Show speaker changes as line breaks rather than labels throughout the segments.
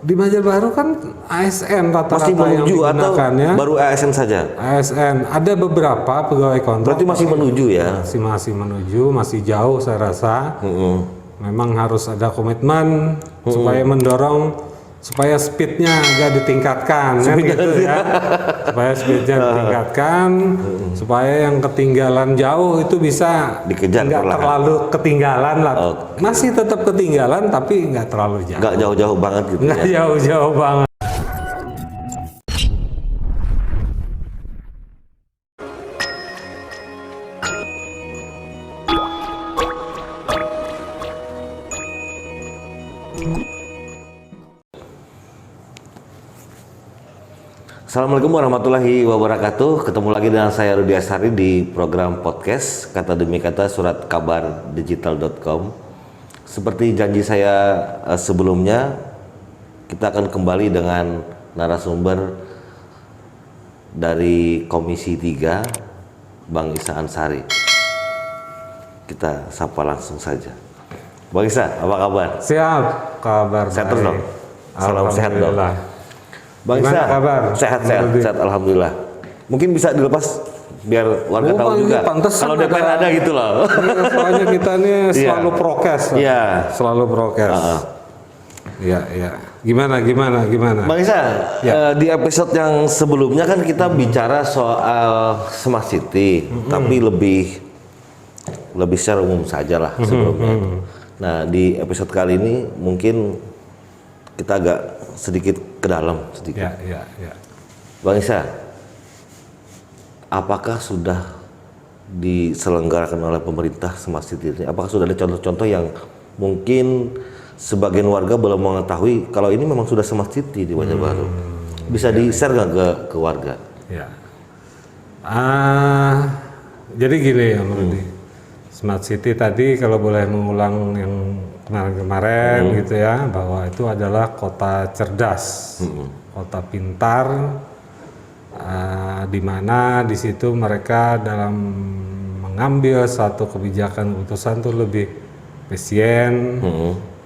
Di Banjarbaru kan ASN rata-rata
Masih
yang
menuju atau
digunakan ya.
baru ASN saja?
ASN ada beberapa pegawai kontrak.
Berarti masih menuju ya?
Masih menuju, masih jauh saya rasa. Memang harus ada komitmen supaya mendorong supaya speednya agak ditingkatkan kan gitu ya. Supaya speednya ditingkatkan, supaya yang ketinggalan jauh itu bisa
dikejar,
nggak terlalu ketinggalan lah. Masih tetap ketinggalan tapi nggak terlalu jauh.
Nggak jauh-jauh banget gitu
Nggak
ya?
jauh-jauh banget.
Assalamualaikum warahmatullahi wabarakatuh. Ketemu lagi dengan saya Rudi Astari di program podcast Kata Demi Kata Surat Kabar Digital.com. Seperti janji saya sebelumnya, kita akan kembali dengan narasumber dari Komisi 3, Bang Isa Ansari. Kita sapa langsung saja. Bang Isa, apa kabar?
Siap, kabar
Sehat
baik.
terus dong? Salam sehat dong.
Gimana
Bang Isa,
kabar?
sehat alhamdulillah. Mungkin bisa dilepas biar warga tahu juga. Kalau DPR ada gitu loh.
Soalnya kita ini selalu prokes.
Iya.
Selalu prokes. Iya. Gimana?
Bang Isa, di episode yang sebelumnya kan kita bicara soal Smart City, tapi lebih secara umum saja lah sebelumnya. Nah, di episode kali ini mungkin kita agak sedikit ke dalam sedikit.
Ya.
Bang Isa, apakah sudah diselenggarakan oleh pemerintah Smart City ini? Apakah sudah ada contoh-contoh yang mungkin sebagian warga belum mengetahui kalau ini memang sudah Smart City di Banjarbaru? Bisa di-share nggak ke warga?
Ya. Jadi gini ya, Rudi. Smart City tadi kalau boleh mengulang yang kemarin gitu ya, bahwa itu adalah kota cerdas, kota pintar, di mana di situ mereka dalam mengambil satu kebijakan keputusan itu lebih efisien,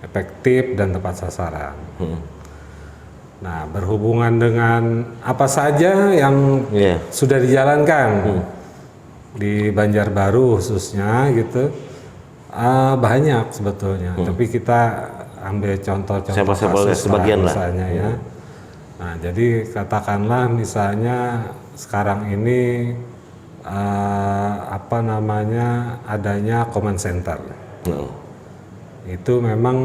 efektif dan tepat sasaran. Nah, berhubungan dengan apa saja yang sudah dijalankan di Banjarbaru khususnya gitu, banyak sebetulnya. Tapi kita ambil contoh-contoh kasus
sebagian lah.
Misalnya ya. Nah, jadi katakanlah misalnya sekarang ini adanya command center. Itu memang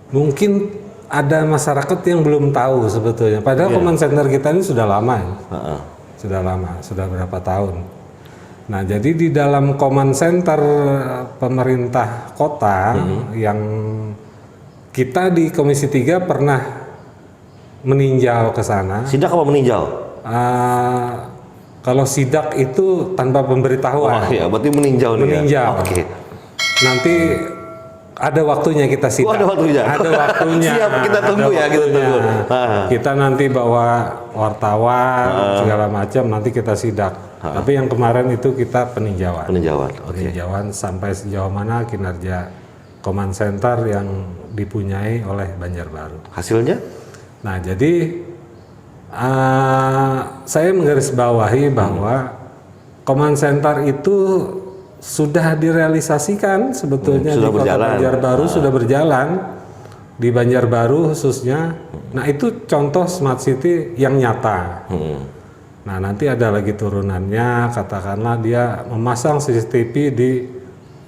mungkin ada masyarakat yang belum tahu sebetulnya. Padahal command center kita ini sudah lama ya. Sudah berapa tahun. Nah, jadi di dalam command center pemerintah kota yang kita di Komisi 3 pernah meninjau ke sana.
Sidak apa meninjau?
Kalau sidak itu tanpa pemberitahuan.
Oh iya, berarti meninjau nih.
Meninjau.
Ya? Oke.
Nanti ada waktunya kita sidak.
Ada waktunya. Siap, kita tunggu ya, kita tunggu.
Kita nanti bawa wartawan segala macam, nanti kita sidak. Tapi yang kemarin itu kita peninjauan. Peninjauan sampai sejauh mana kinerja command center yang dipunyai oleh Banjarbaru.
Hasilnya? Nah,
jadi saya menggarisbawahi bahwa command center itu sudah direalisasikan sebetulnya di Kota Banjarbaru, sudah berjalan di Banjarbaru khususnya. Nah, itu contoh Smart City yang nyata. Nah, nanti ada lagi turunannya, katakanlah dia memasang CCTV di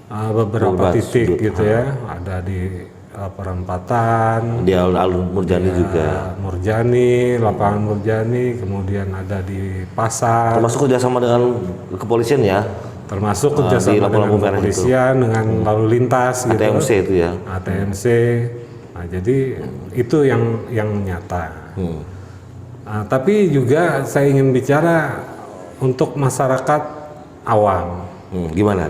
beberapa titik gitu ya. Ada di perempatan,
di alun-alun Murjani juga.
Murjani, lapangan Murjani, kemudian ada di pasar.
Termasuk kerjasama dengan kepolisian ya?
Termasuk kerjasama dengan kepolisian, dengan lalu lintas gitu.
ATMC itu ya?
ATMC. Nah, jadi itu yang nyata. Nah, tapi juga saya ingin bicara untuk masyarakat awam.
Gimana?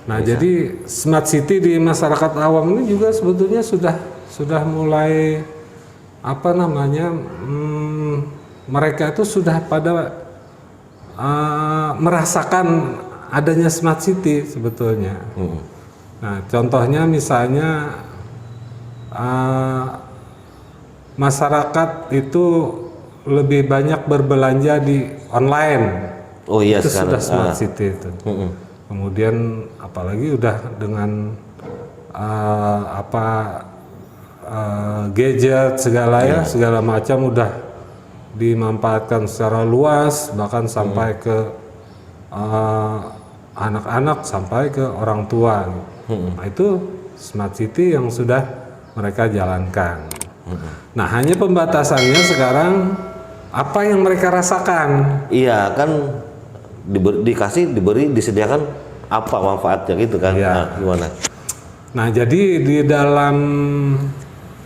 Nah, jadi Smart City di masyarakat awam ini juga sebetulnya sudah mulai mereka itu sudah pada merasakan adanya Smart City sebetulnya. Nah, contohnya misalnya masyarakat itu lebih banyak berbelanja di online.
Oh iya,
itu
sekarang
sudah smart city itu. Kemudian apalagi udah dengan gadget segala segala macam udah dimanfaatkan secara luas, bahkan sampai ke anak-anak sampai ke orang tua. Nah, itu smart city yang sudah mereka jalankan. Nah, hanya pembatasannya sekarang apa yang mereka rasakan.
Iya kan, disediakan apa manfaatnya gitu kan.
Iya.
Nah, gimana?
Nah, jadi di dalam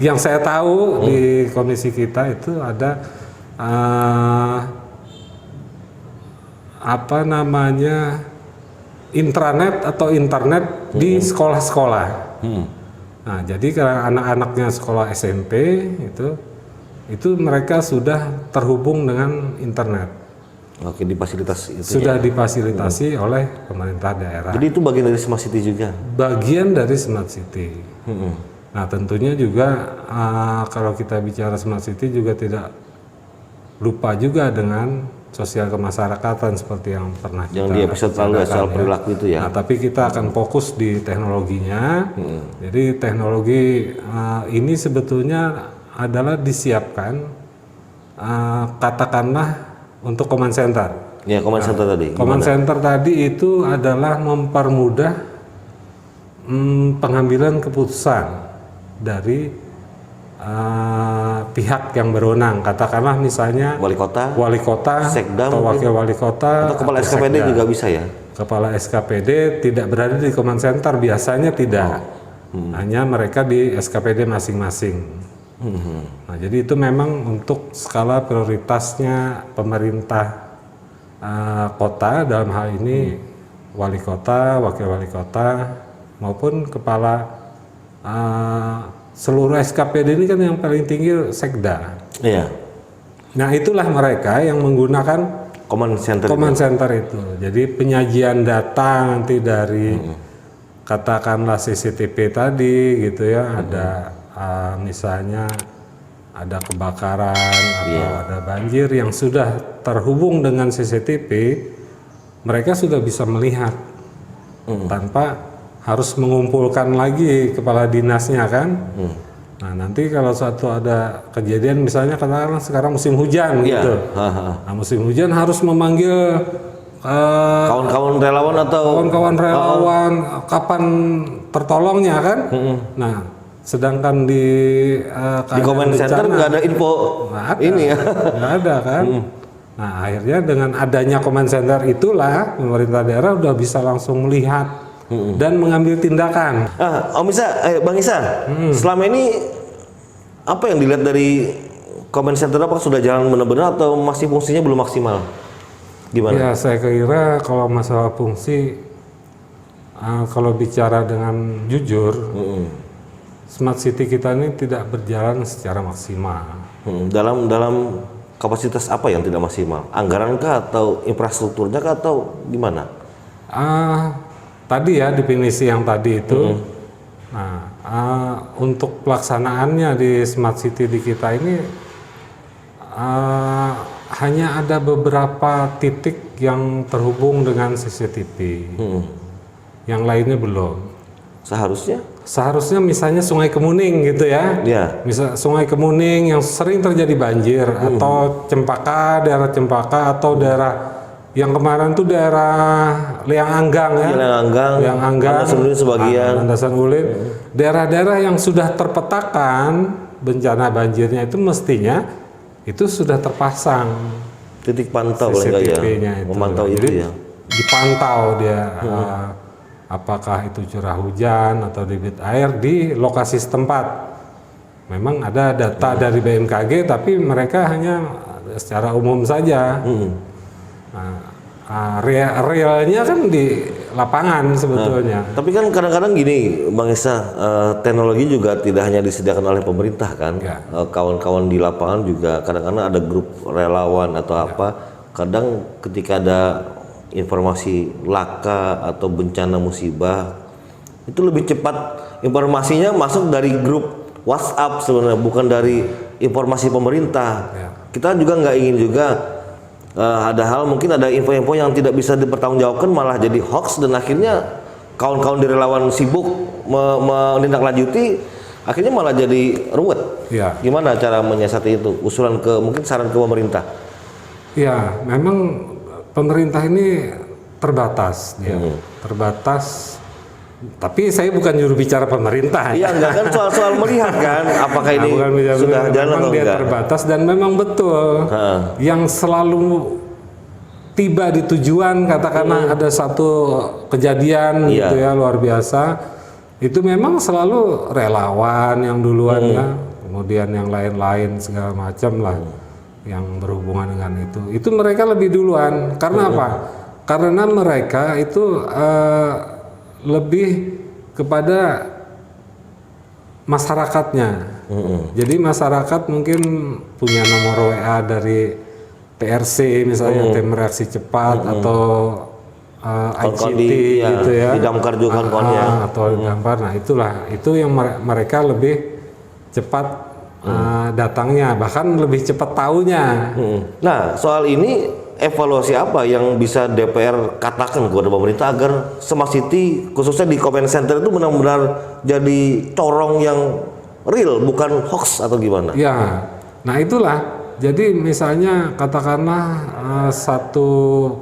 yang saya tahu di komisi kita itu ada intranet atau internet di sekolah-sekolah. Nah, jadi kalau anak-anaknya sekolah SMP itu mereka sudah terhubung dengan internet.
Oke, difasilitasi itu.
Sudah difasilitasi oleh pemerintah daerah.
Jadi itu bagian dari smart city juga.
Bagian dari smart city. Nah, tentunya juga kalau kita bicara smart city juga tidak lupa juga dengan sosial kemasyarakatan seperti yang pernah
yang di episode lalu soal perilaku itu ya.
Nah, tapi kita akan fokus di teknologinya. Jadi teknologi ini sebetulnya adalah disiapkan katakanlah untuk command center.
Ya, command center tadi.
Command center tadi itu adalah mempermudah pengambilan keputusan dari pihak yang berwenang. Katakanlah misalnya
wali kota, sekdam,
atau wakil wali kota,
atau kepala SKPD juga bisa ya.
Kepala SKPD tidak berada di command center, biasanya tidak. Hanya mereka di SKPD masing-masing. Nah, jadi itu memang untuk skala prioritasnya pemerintah kota, dalam hal ini wali kota, wakil wali kota, maupun kepala seluruh SKPD ini kan yang paling tinggi sekda.
Iya.
Nah, itulah mereka yang menggunakan
command
center itu. Jadi penyajian data nanti dari katakanlah CCTV tadi gitu ya, ada misalnya ada kebakaran atau ada banjir yang sudah terhubung dengan CCTV, mereka sudah bisa melihat tanpa harus mengumpulkan lagi kepala dinasnya kan. Nah, nanti kalau suatu ada kejadian misalnya katakanlah sekarang musim hujan gitu. Nah, musim hujan harus memanggil
kawan-kawan relawan atau
kapan tertolongnya kan. Nah, sedangkan di
command center nggak ada info ini ya.
Nggak ada kan. Nah, akhirnya dengan adanya command center itulah pemerintah daerah udah bisa langsung melihat dan mengambil tindakan.
Om Isa, Bang Isa, selama ini apa yang dilihat dari command center, apa sudah jalan benar-benar atau masih fungsinya belum maksimal? Gimana?
Ya, saya kira kalau masalah fungsi, kalau bicara dengan jujur, smart city kita ini tidak berjalan secara maksimal.
Dalam kapasitas apa yang tidak maksimal? Anggaran kah atau infrastrukturnya kah atau gimana?
Tadi ya definisi yang tadi itu. Nah, untuk pelaksanaannya di smart city di kita ini hanya ada beberapa titik yang terhubung dengan CCTV. Yang lainnya belum. Seharusnya misalnya Sungai Kemuning gitu ya. Misal Sungai Kemuning yang sering terjadi banjir, atau daerah Cempaka atau daerah yang kemarin tuh daerah Liang Anggang ya. Liang Anggang, Landasan Ulin. Daerah-daerah yang sudah terpetakan bencana banjirnya itu mestinya itu sudah terpasang
titik pantau
CCTV-nya itu.
Memantau itu. Jadi, ya.
Dipantau dia apakah itu curah hujan atau debit air di lokasi setempat. Memang ada data dari BMKG, tapi mereka hanya secara umum saja. Realnya kan di lapangan sebetulnya.
Tapi kan kadang-kadang gini, Bang Isa, teknologi juga tidak hanya disediakan oleh pemerintah kan. Kawan-kawan di lapangan juga kadang-kadang ada grup relawan atau apa. Kadang ketika ada informasi laka atau bencana musibah, itu lebih cepat informasinya masuk dari grup WhatsApp sebenarnya, bukan dari informasi pemerintah.
Ya.
Kita juga nggak ingin juga ada hal mungkin ada info-info yang tidak bisa dipertanggungjawabkan malah jadi hoax dan akhirnya kawan-kawan di relawan sibuk menindaklanjuti, akhirnya malah jadi ruwet.
Ya.
Gimana cara menyiasati itu? Usulan mungkin saran ke pemerintah.
Ya, memang pemerintah ini terbatas, terbatas. Tapi saya bukan juru bicara pemerintah.
Iya, enggak kan soal melihat kan, apakah ini sudah jalan atau
dia
enggak?
Terbatas dan memang betul. Yang selalu tiba di tujuan, katakanlah ada satu kejadian gitu ya luar biasa, itu memang selalu relawan yang duluan ya, kemudian yang lain-lain segala macam lah yang berhubungan dengan itu mereka lebih duluan. Karena apa? Karena mereka itu lebih kepada masyarakatnya. Jadi masyarakat mungkin punya nomor WA dari PRC misalnya, tim reaksi cepat atau ICT gitu ya.
Di Damkar juga konnya.
Atau Damkar. Nah, itu yang mereka lebih cepat datangnya, bahkan lebih cepat taunya.
Nah, soal ini evaluasi apa yang bisa DPR katakan kepada pemerintah agar Smart City khususnya di Command Center itu benar-benar jadi corong yang real, bukan hoax atau gimana?
Ya, nah itulah. Jadi misalnya katakanlah satu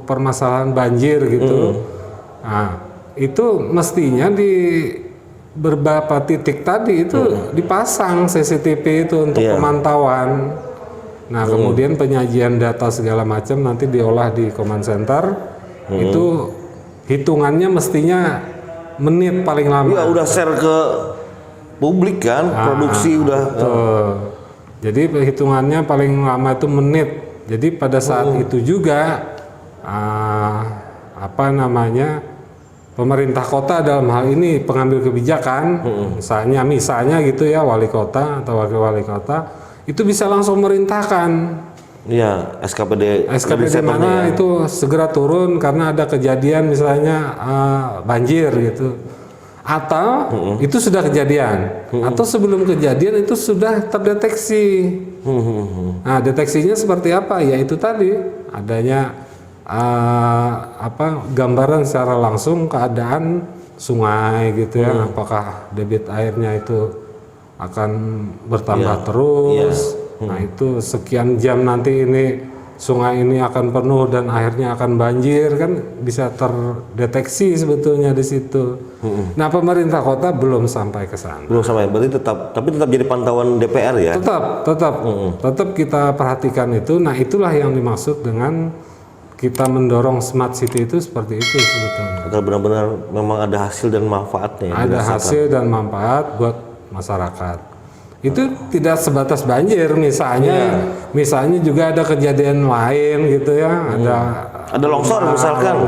permasalahan banjir gitu, nah itu mestinya di beberapa titik tadi itu dipasang CCTV itu untuk pemantauan. Nah kemudian penyajian data segala macam nanti diolah di command center, itu hitungannya mestinya menit paling lama.
Iya, udah share ke publik kan, produksi udah.
Jadi hitungannya paling lama itu menit. Jadi pada saat itu juga pemerintah kota dalam hal ini pengambil kebijakan, misalnya gitu ya, wali kota atau wakil wali kota itu bisa langsung merintahkan.
Iya, SKPD
mana itu segera turun karena ada kejadian misalnya banjir gitu. Atau itu sudah kejadian, atau sebelum kejadian itu sudah terdeteksi. Nah, deteksinya seperti apa? Ya itu tadi adanya gambaran secara langsung keadaan sungai gitu ya, apakah debit airnya itu akan bertambah terus. Nah, itu sekian jam nanti ini sungai ini akan penuh dan akhirnya akan banjir, kan bisa terdeteksi sebetulnya di situ. Nah, pemerintah kota belum sampai ke sana.
Belum sampai, berarti tapi tetap jadi pantauan DPR ya?
Tetap kita perhatikan itu. Nah, itulah yang dimaksud dengan kita mendorong smart city itu seperti itu sebetulnya.
Agar benar-benar memang ada hasil dan manfaatnya.
Ada hasil dan manfaat buat masyarakat. Itu tidak sebatas banjir, misalnya juga ada kejadian lain gitu ya,
ada longsor misalkan,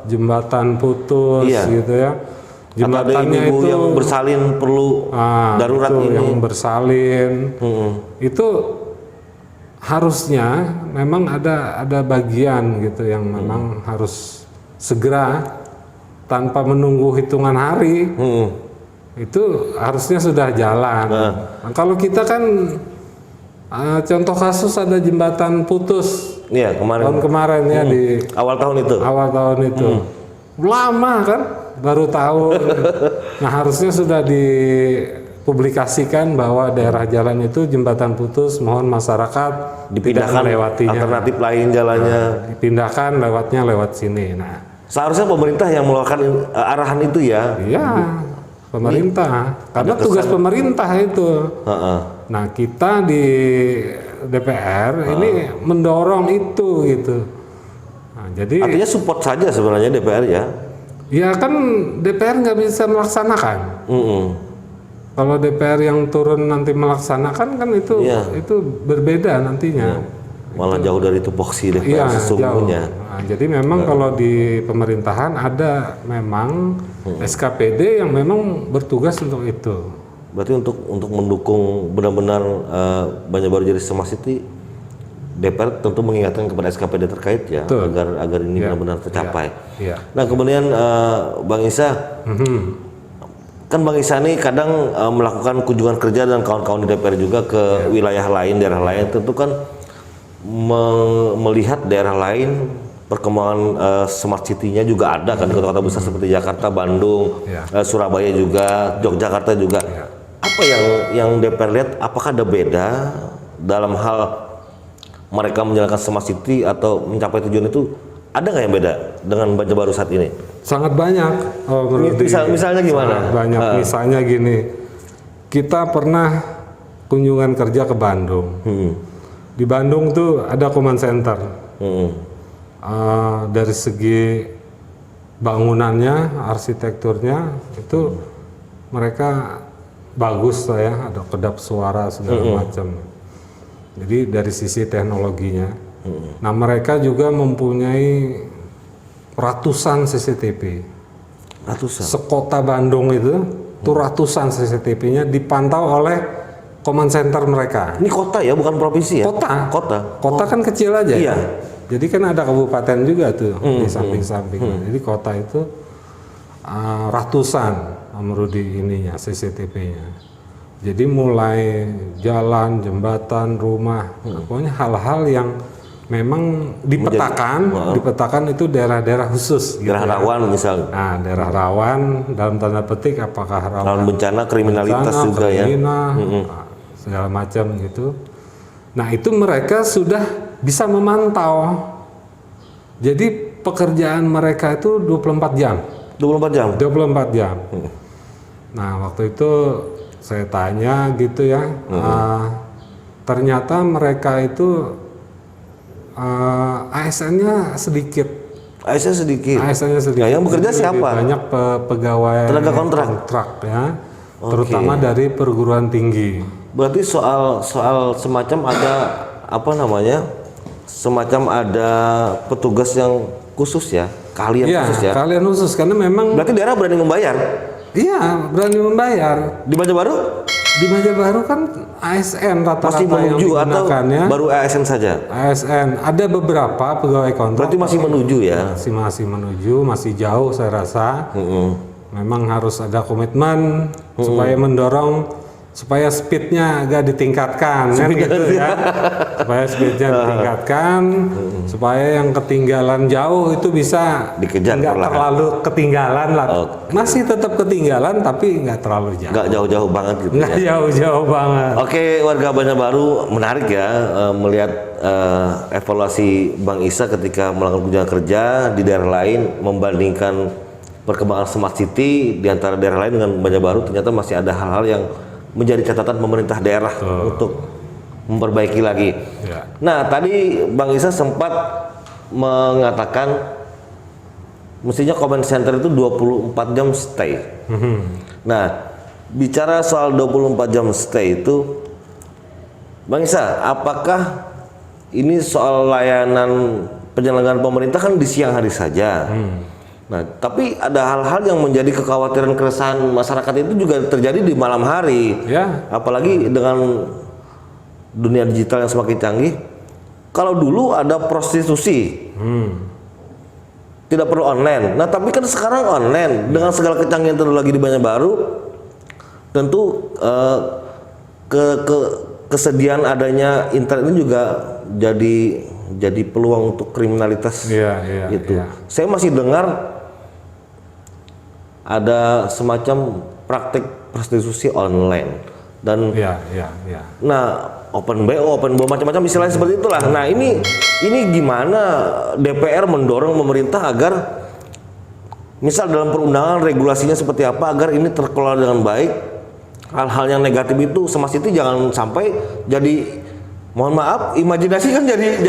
jembatan putus gitu ya,
jembatannya itu yang bersalin perlu darurat
itu
ini
yang bersalin, itu harusnya memang ada bagian gitu yang memang harus segera tanpa menunggu hitungan hari. Itu harusnya sudah jalan. Nah, kalau kita kan contoh kasus ada jembatan putus.
Iya,
tahun kemarin ya di
awal tahun itu.
Lama kan baru tahu. Nah, harusnya sudah dipublikasikan bahwa daerah jalan itu jembatan putus, mohon masyarakat
dipindahkan lewatinya. Alternatif lain jalannya.
Dipindahkan lewat sini. Nah,
seharusnya pemerintah yang melakukan arahan itu ya.
Iya. Pemerintah, karena tugas pemerintah itu. Nah, kita di DPR ini mendorong itu gitu. Nah, jadi
artinya support saja sebenarnya DPR ya.
Ya kan DPR nggak bisa melaksanakan. Kalau DPR yang turun nanti melaksanakan kan itu berbeda nantinya.
Malah jauh dari tupoksi DPR sesungguhnya.
Nah, jadi memang kalau di pemerintahan ada memang SKPD yang memang bertugas untuk itu.
Berarti untuk mendukung benar-benar Banjarbaru jadi Smart City, DPR tentu mengingatkan kepada SKPD terkait ya, agar ini benar-benar tercapai. Nah, kemudian Bang Isa, kan Bang Ihsan ini kadang melakukan kunjungan kerja dan kawan-kawan di DPR juga ke wilayah lain, daerah lain, tentu kan melihat daerah lain perkembangan smart city-nya juga ada kan, kota-kota besar seperti Jakarta, Bandung, Surabaya juga, Yogyakarta juga. Apa yang DPR lihat, apakah ada beda dalam hal mereka menjalankan smart city atau mencapai tujuan itu, ada nggak yang beda dengan Banjarbaru saat ini?
Sangat banyak.
Misalnya gimana?
Sangat banyak. Misalnya gini, kita pernah kunjungan kerja ke Bandung. Di Bandung tuh ada command center. Dari segi bangunannya, arsitekturnya itu mereka bagus lah ya, ada kedap suara segala macam. Jadi dari sisi teknologinya, nah mereka juga mempunyai ratusan CCTV.
Ratusan.
Sekota Bandung itu tuh ratusan CCTV-nya dipantau oleh command center mereka.
Ini kota ya, bukan provinsi ya?
Kota kan kecil aja.
Iya.
Jadi kan ada kabupaten juga tuh di samping-samping. Jadi kota itu ratusan Amrudi ininya CCTV-nya. Jadi mulai jalan, jembatan, rumah, pokoknya hal-hal yang memang dipetakan itu daerah-daerah khusus.
Daerah
gitu
rawan misalnya.
Nah, daerah rawan dalam tanda petik apakah rawan
bencana, kriminalitas juga ya.
Segala macam gitu. Nah, itu mereka sudah bisa memantau. Jadi pekerjaan mereka itu 24 jam.
24 jam?
24 jam. Nah, waktu itu saya tanya gitu ya, ternyata mereka itu ASN-nya sedikit.
ASN-nya sedikit. Nah, yang bekerja siapa?
Banyak pegawai
tenaga kontrak
ya, terutama dari perguruan tinggi.
Berarti soal semacam ada apa namanya? Semacam ada petugas yang khusus ya, khusus ya.
Kalian khusus karena memang.
Berarti daerah berani membayar.
Iya, berani membayar.
Di Banjarbaru?
Di Banjarbaru kan ASN rata-rata yang digunakan ya.
Baru ASN saja?
ASN, ada beberapa pegawai kontrak.
Berarti masih menuju ya?
Masih menuju, masih jauh saya rasa. Memang harus ada komitmen supaya mendorong supaya speednya agak ditingkatkan kan gitu ya, supaya speednya ditingkatkan, supaya yang ketinggalan jauh itu bisa
dikejar,
nggak terlalu ketinggalan lah, masih tetap ketinggalan tapi nggak terlalu jauh,
nggak jauh-jauh banget gitu,
nggak jauh-jauh banget.
Oke, warga Banjarbaru, menarik ya melihat evaluasi Bang Isa ketika melakukan kunjungan kerja di daerah lain, membandingkan perkembangan smart city di antara daerah lain dengan Banjarbaru, ternyata masih ada hal-hal yang menjadi catatan pemerintah daerah untuk memperbaiki lagi. Nah, tadi Bang Isa sempat mengatakan mestinya command center itu 24 jam stay. Nah, bicara soal 24 jam stay itu, Bang Isa, apakah ini soal layanan penyelenggaraan pemerintah kan di siang hari saja? Nah, tapi ada hal-hal yang menjadi kekhawatiran keresahan masyarakat itu juga terjadi di malam hari. Apalagi dengan dunia digital yang semakin canggih. Kalau dulu ada prostitusi, tidak perlu online. Nah, tapi kan sekarang online dengan segala kecanggihan teknologi di Banjarbaru, tentu kesediaan adanya internet ini juga jadi peluang untuk kriminalitas itu. Saya masih dengar ada semacam praktik prostitusi online dan nah open BO, macam-macam istilahnya seperti itulah. Nah, ini gimana DPR mendorong pemerintah agar misal dalam perundangan regulasinya seperti apa agar ini terkelola dengan baik, hal-hal yang negatif itu smart city jangan sampai jadi, mohon maaf, imajinasi kan jadi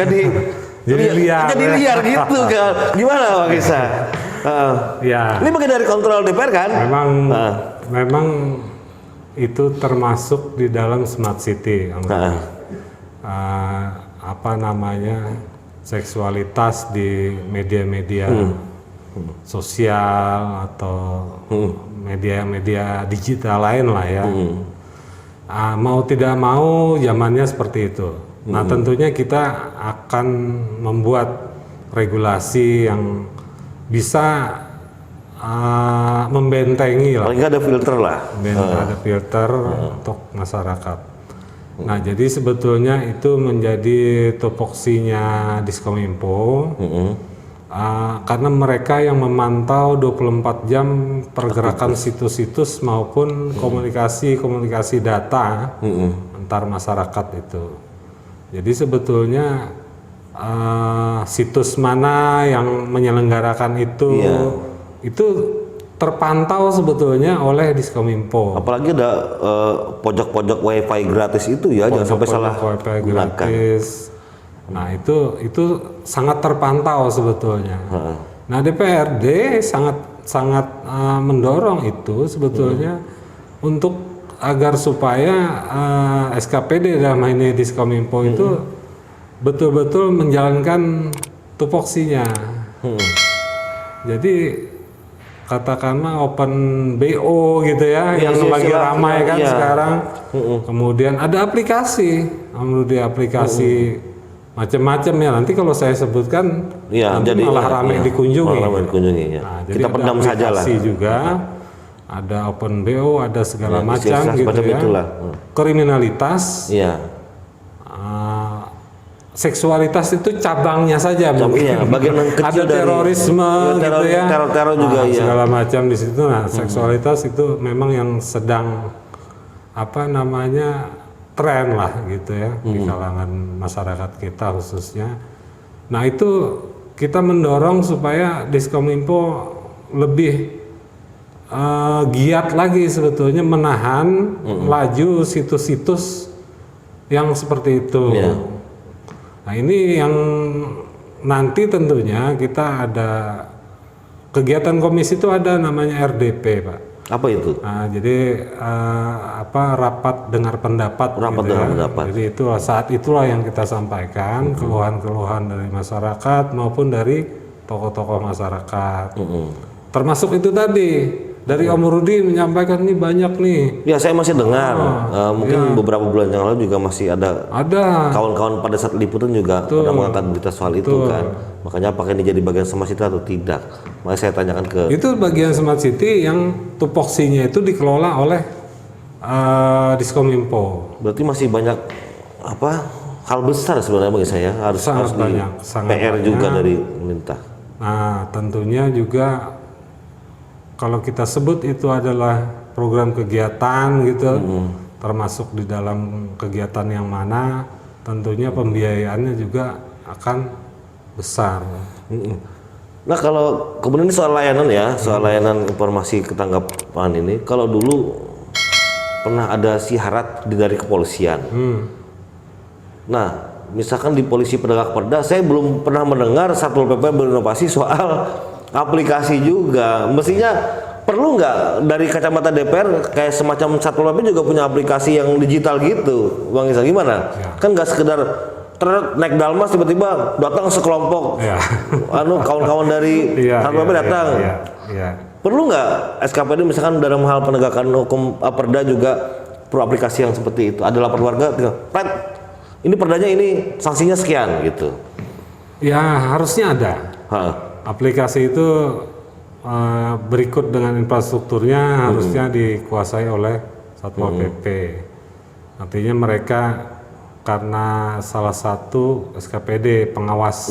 liar gitu kan. Gimana Bang Isa? Ini bagian dari kontrol DPR kan?
Memang itu termasuk di dalam smart city. Apa namanya, seksualitas di media-media sosial atau media-media digital lain lah ya. Mau tidak mau zamannya seperti itu. Nah, tentunya kita akan membuat regulasi yang bisa membentengi lah.
Paling nggak ada filter lah.
Ada filter untuk masyarakat. Nah, jadi sebetulnya itu menjadi tupoksinya Diskominfo. Karena mereka yang memantau 24 jam pergerakan situs-situs maupun komunikasi data antar masyarakat itu. Jadi sebetulnya situs mana yang menyelenggarakan itu terpantau sebetulnya oleh Diskominfo.
Apalagi ada pojok-pojok wifi gratis itu ya, jangan sampai salah
wifi
gunakan.
gratis. Nah itu sangat terpantau sebetulnya. Nah DPRD sangat mendorong itu sebetulnya untuk agar supaya SKPD dalam ini Diskominfo itu betul-betul menjalankan tupoksinya. Jadi katakanlah Open BO gitu ya, yang lagi ramai kan sekarang. Kemudian ada aplikasi macam-macam ya. Nanti kalau saya sebutkan nanti jadi malah ramai dikunjungi.
Nah, kita pendam saja lah.
Juga ada Open BO, ada segala macam gitu ya.
Itulah.
Kriminalitas. Seksualitas itu cabangnya saja mungkin.
Bagian kecil
ada terorisme gitu ya.
Teror juga
segala macam di situ. Nah, seksualitas itu memang yang sedang tren lah gitu ya di kalangan masyarakat kita khususnya. Nah, itu kita mendorong supaya Diskominfo lebih giat lagi sebetulnya menahan laju situs-situs yang seperti itu. Nah, ini yang nanti tentunya kita ada kegiatan komisi itu ada namanya RDP, Pak.
Apa itu?
Nah, jadi rapat dengar pendapat. Jadi itu saat itulah yang kita sampaikan keluhan-keluhan dari masyarakat maupun dari tokoh-tokoh masyarakat. Termasuk itu tadi dari Om Rudi menyampaikan ini banyak nih.
Ya, saya masih dengar. Mungkin beberapa bulan yang lalu juga masih ada kawan-kawan pada saat liputan juga pernah mengangkat berita soal itu kan. Makanya apakah ini jadi bagian Smart City atau tidak? Makanya saya tanyakan ke
itu bagian Smart City yang tupoksinya itu dikelola oleh Diskominfo.
Berarti masih banyak hal besar sebenarnya bagi saya harus
banyak,
PR banyak. Juga dari pemerintah.
Nah, tentunya juga kalau kita sebut itu adalah program kegiatan gitu, termasuk di dalam kegiatan yang mana, tentunya pembiayaannya juga akan besar.
Nah, kalau kemudian ini soal layanan ya, soal layanan informasi ketangkapan ini, kalau dulu pernah ada siarat dari kepolisian. Nah, misalkan di Polisi Penegak Perda, saya belum pernah mendengar Satpol PP berinovasi soal aplikasi juga. Mestinya perlu nggak dari kacamata DPR kayak semacam Satpol PP juga punya aplikasi yang digital gitu, Bang Isa, gimana? Kan nggak sekedar naik Dalmas tiba-tiba datang sekelompok, kawan-kawan dari Satpol PP datang. Perlu nggak SKPD misalkan dalam hal penegakan hukum Perda juga perlu aplikasi yang seperti itu? Ada lapor warga, ini perdanya ini sanksinya sekian gitu.
Ya, harusnya ada. Aplikasi itu berikut dengan infrastrukturnya harusnya dikuasai oleh Satpol PP. Artinya mereka karena salah satu SKPD pengawas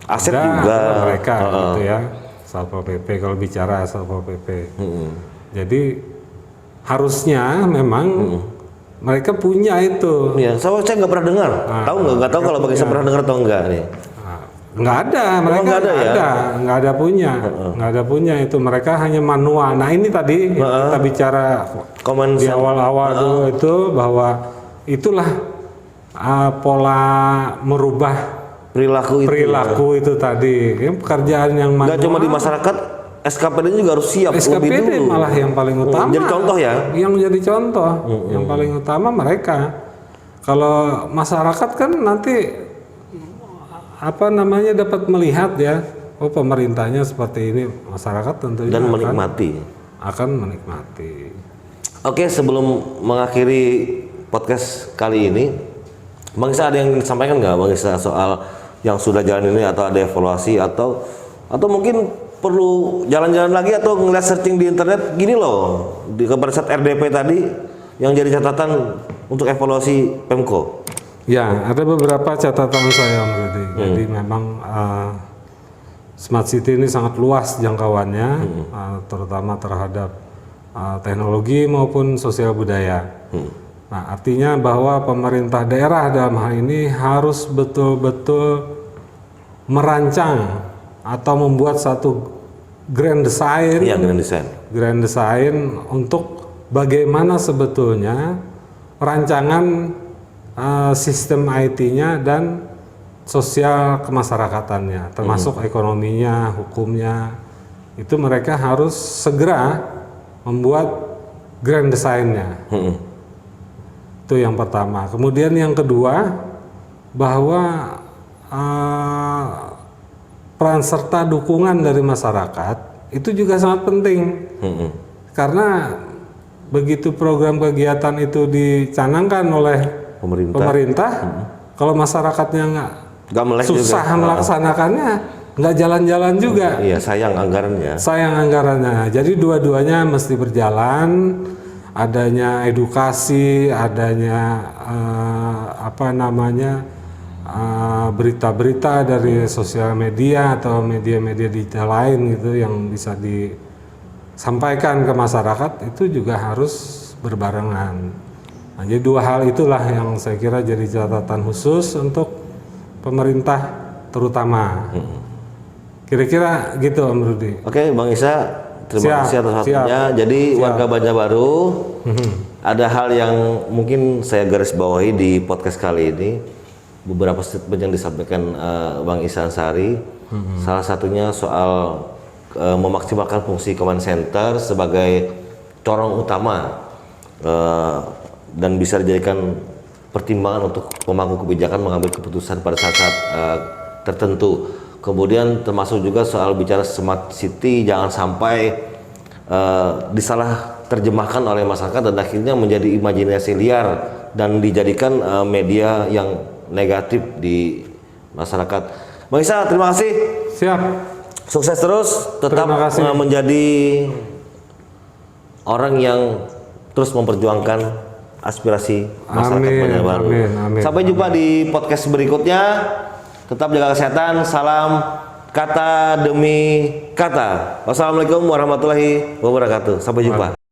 aset juga
mereka gitu ya, Satpol PP kalau bicara Satpol PP. Jadi harusnya memang mereka punya itu.
Ya, saya nggak pernah dengar. Tahu nggak tahu kalau bagi saya pernah dengar atau enggak nih.
Nggak ada, mereka nggak ada punya itu, mereka hanya manual. Nah, ini tadi kita bicara di awal-awal dulu itu bahwa itulah pola merubah perilaku itu tadi. Ini pekerjaan yang manual.
Nggak cuma di masyarakat, SKPD juga harus siap
SKPD
lebih dulu.
Malah yang paling utama.
Jadi contoh ya.
Yang jadi contoh, yang paling utama mereka. Kalau masyarakat kan nanti dapat melihat ya, pemerintahnya seperti ini, masyarakat tentunya
dan menikmati.
Akan menikmati.
Oke, sebelum mengakhiri podcast kali ini, Bang Isa ada yang disampaikan nggak Bang Isa soal yang sudah jalan ini, atau ada evaluasi atau mungkin perlu jalan-jalan lagi atau ngeliat searching di internet gini loh, pada saat RDP tadi yang jadi catatan untuk evaluasi Pemko.
Ya, ada beberapa catatan saya Om Rudi. Jadi memang Smart City ini sangat luas jangkauannya, terutama terhadap teknologi maupun sosial budaya. Nah, artinya bahwa pemerintah daerah dalam hal ini harus betul-betul merancang atau membuat satu grand design, grand design untuk bagaimana sebetulnya rancangan sistem IT-nya dan sosial kemasyarakatannya, termasuk ekonominya, hukumnya, itu mereka harus segera membuat grand design-nya. Itu yang pertama. Kemudian yang kedua, bahwa peran serta dukungan dari masyarakat itu juga sangat penting. Karena begitu program kegiatan itu dicanangkan oleh pemerintah, kalau masyarakatnya nggak susah melaksanakannya, nggak jalan-jalan juga.
Iya, sayang anggarannya.
Sayang anggarannya. Jadi dua-duanya mesti berjalan. Adanya edukasi, adanya berita-berita dari sosial media atau media-media digital lain gitu yang bisa disampaikan ke masyarakat, itu juga harus berbarengan. Nah, jadi dua hal itulah yang saya kira jadi catatan khusus untuk pemerintah terutama. Kira-kira gitu Om Rudi.
Oke, Bang Isa, terima kasih atas waktunya. Jadi warga Banjarbaru, ada hal yang mungkin saya garis bawahi di podcast kali ini. Beberapa statement yang disampaikan Bang Isa Ansari, salah satunya soal memaksimalkan fungsi command center sebagai corong utama dan bisa dijadikan pertimbangan untuk pemangku kebijakan mengambil keputusan pada saat-saat tertentu. Kemudian termasuk juga soal bicara smart city, jangan sampai disalah terjemahkan oleh masyarakat dan akhirnya menjadi imajinasi liar dan dijadikan media yang negatif di masyarakat. Bang Isa, terima kasih.
Siap.
Sukses terus, tetap menjadi orang yang terus memperjuangkan aspirasi masyarakat Banjarbaru. Sampai jumpa di podcast berikutnya. Tetap jaga kesehatan. Salam kata demi kata. Wassalamualaikum warahmatullahi wabarakatuh. Sampai jumpa.